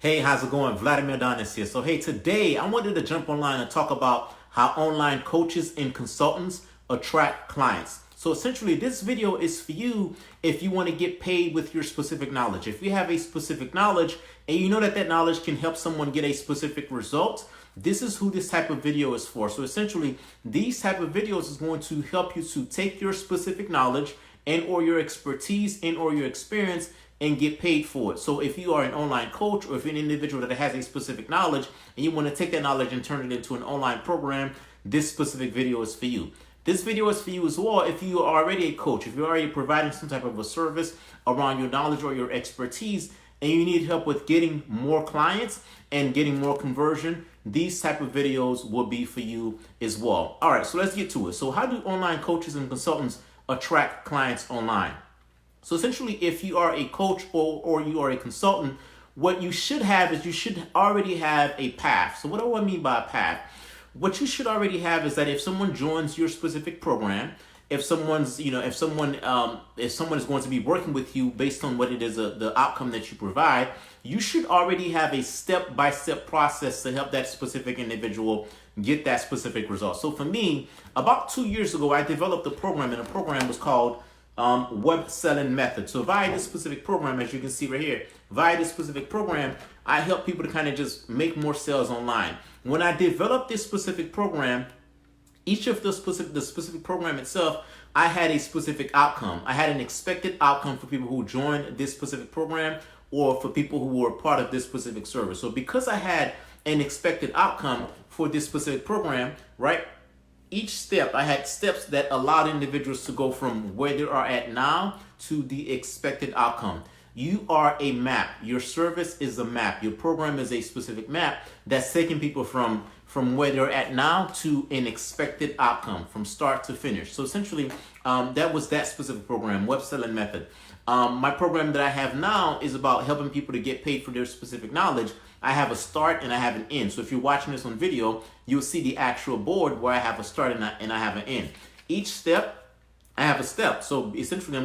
Hey, how's it going? Vladimir Donis here. So hey, today I wanted to jump online and talk about how online coaches and consultants attract clients. So essentially this video is for you if you want to get paid with your specific knowledge. If you have a specific knowledge and you know that that knowledge can help someone get a specific result, this is who this type of video is for. So essentially these type of videos is going to help you to take your specific knowledge and or your expertise and or your experience and get paid for it. So if you are an online coach or if you're an individual that has a specific knowledge and you want to take that knowledge and turn it into an online program, this specific video is for you. This video is for you as well if you are already a coach, if you're already providing some type of a service around your knowledge or your expertise and you need help with getting more clients and getting more conversion, these type of videos will be for you as well. All right, so let's get to it. So how do online coaches and consultants attract clients online? So essentially, if you are a coach or you are a consultant, what you should have is you should already have a path. So what do I mean by a path? What you should already have is that if someone joins your specific program, if someone is going to be working with you based on what it is, the outcome that you provide, you should already have a step-by-step process to help that specific individual get that specific result. So for me, about 2 years ago, I developed a program, and the program was called web selling method. So via this specific program, as you can see right here, via this specific program, I help people to kind of just make more sales online. When I developed this specific program, each of the specific program itself, I had a specific outcome. I had an expected outcome for people who joined this specific program or for people who were part of this specific service. So because I had an expected outcome for this specific program, right? Each step, I had steps that allowed individuals to go from where they are at now to the expected outcome. You are a map. Your service is a map. Your program is a specific map that's taking people from where they're at now to an expected outcome from start to finish. So essentially, that was that specific program, web selling method. My program that I have now is about helping people to get paid for their specific knowledge. I have a start and I have an end. So if you're watching this on video, you'll see the actual board where I have a start and I have an end. Each step, I have a step. So essentially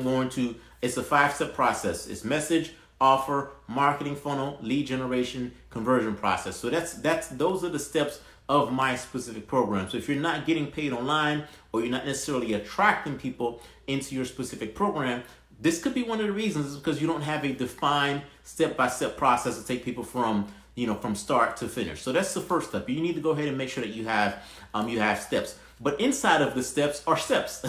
it's a 5-step process. It's message, offer, marketing funnel, lead generation, conversion process. So those are the steps of my specific program. So if you're not getting paid online or you're not necessarily attracting people into your specific program, this could be one of the reasons is because you don't have a defined step-by-step process to take people from start to finish. So that's the first step. You need to go ahead and make sure that you have steps. But inside of the steps are steps.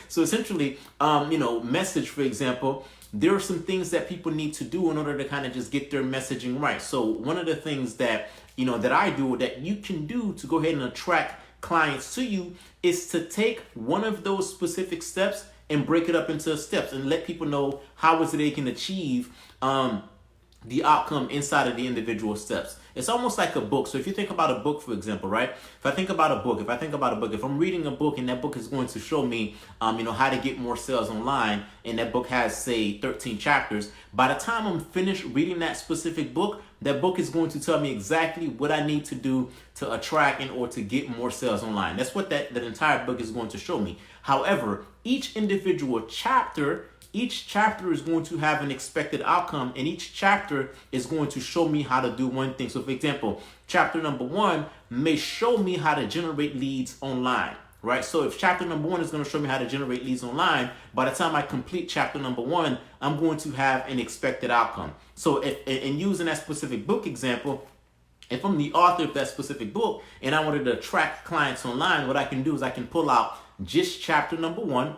So essentially, message, for example, there are some things that people need to do in order to kind of just get their messaging right. So one of the things that I do that you can do to go ahead and attract clients to you is to take one of those specific steps and break it up into steps and let people know how is it they can achieve the outcome inside of the individual steps. It's almost like a book. So if you think about a book, for example, right? If I think about a book, if I'm reading a book and that book is going to show me, how to get more sales online, and that book has, say, 13 chapters, by the time I'm finished reading that specific book, that book is going to tell me exactly what I need to do to attract and or to get more sales online. That's what that entire book is going to show me. However, each individual chapter is going to have an expected outcome, and each chapter is going to show me how to do one thing. So for example, chapter number 1 may show me how to generate leads online, right? So if chapter number 1 is going to show me how to generate leads online, by the time I complete chapter number 1, I'm going to have an expected outcome. So in using that specific book example, if I'm the author of that specific book and I wanted to attract clients online, what I can do is I can pull out just chapter number 1,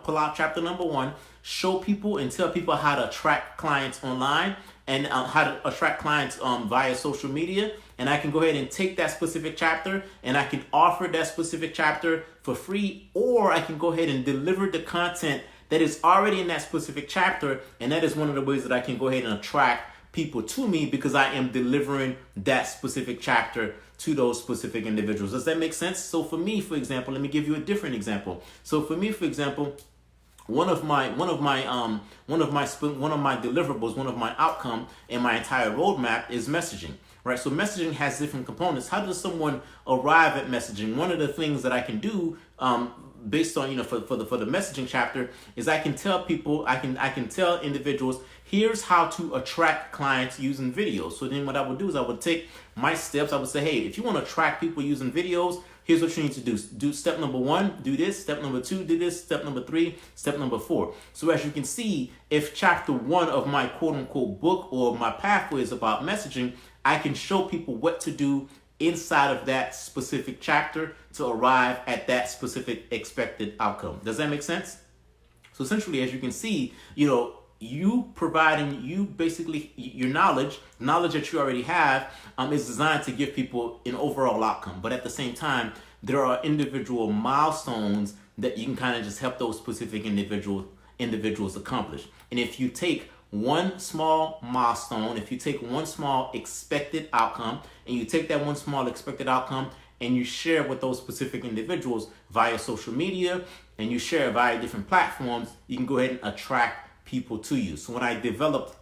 show people and tell people how to attract clients online and how to attract clients via social media. And I can go ahead and take that specific chapter and I can offer that specific chapter for free, or I can go ahead and deliver the content that is already in that specific chapter. And that is one of the ways that I can go ahead and attract people to me because I am delivering that specific chapter to those specific individuals. Does that make sense? So for me, for example, let me give you a different example. So for me, for example, one of my deliverables, one of my outcome in my entire roadmap is messaging, right? So messaging has different components. How does someone arrive at messaging? One of the things that I can do based on, for the messaging chapter, is I can tell people, I can tell individuals, here's how to attract clients using videos. So then what I would do is I would take my steps. I would say, hey, if you want to attract people using videos, here's what you need to do. Do step number 1, do this. Step number 2, do this. Step number 3, step number 4. So as you can see, if chapter 1 of my quote unquote book or my pathway is about messaging, I can show people what to do inside of that specific chapter to arrive at that specific expected outcome. Does that make sense? So essentially, as you can see, you providing basically your knowledge that you already have is designed to give people an overall outcome. But at the same time, there are individual milestones that you can kind of just help those specific individuals accomplish. And if you take one small milestone, if you take one small expected outcome, and you take that one small expected outcome and you share with those specific individuals via social media, and you share via different platforms, you can go ahead and attract people to you. So when I developed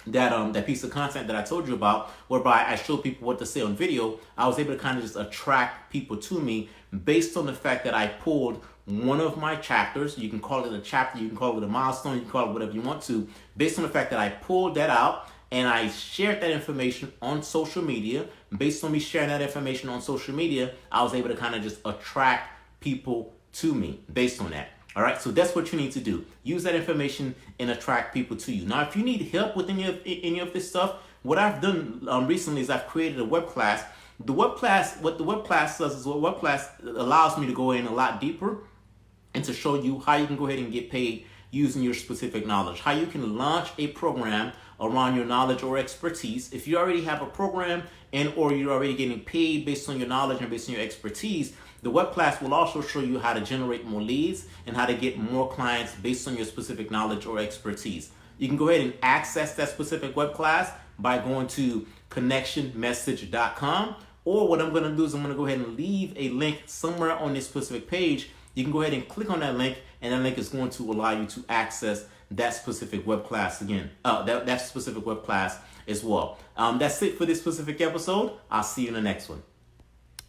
that piece of content that I told you about, whereby I showed people what to say on video, I was able to kind of just attract people to me based on the fact that I pulled one of my chapters. You can call it a chapter, you can call it a milestone, you can call it whatever you want to, based on the fact that I pulled that out and I shared that information on social media. Based on me sharing that information on social media, I was able to kind of just attract people to me based on that. All right, so that's what you need to do. Use that information and attract people to you. Now, if you need help with any of this stuff, what I've done recently is I've created a web class. What the web class does is what web class allows me to go in a lot deeper and to show you how you can go ahead and get paid using your specific knowledge, how you can launch a program around your knowledge or expertise. If you already have a program or you're already getting paid based on your knowledge and based on your expertise, the web class will also show you how to generate more leads and how to get more clients based on your specific knowledge or expertise. You can go ahead and access that specific web class by going to connectionmessage.com, or what I'm going to do is I'm going to go ahead and leave a link somewhere on this specific page. You can go ahead and click on that link, and that link is going to allow you to access that specific web class again, that specific web class as well. That's it for this specific episode. I'll see you in the next one.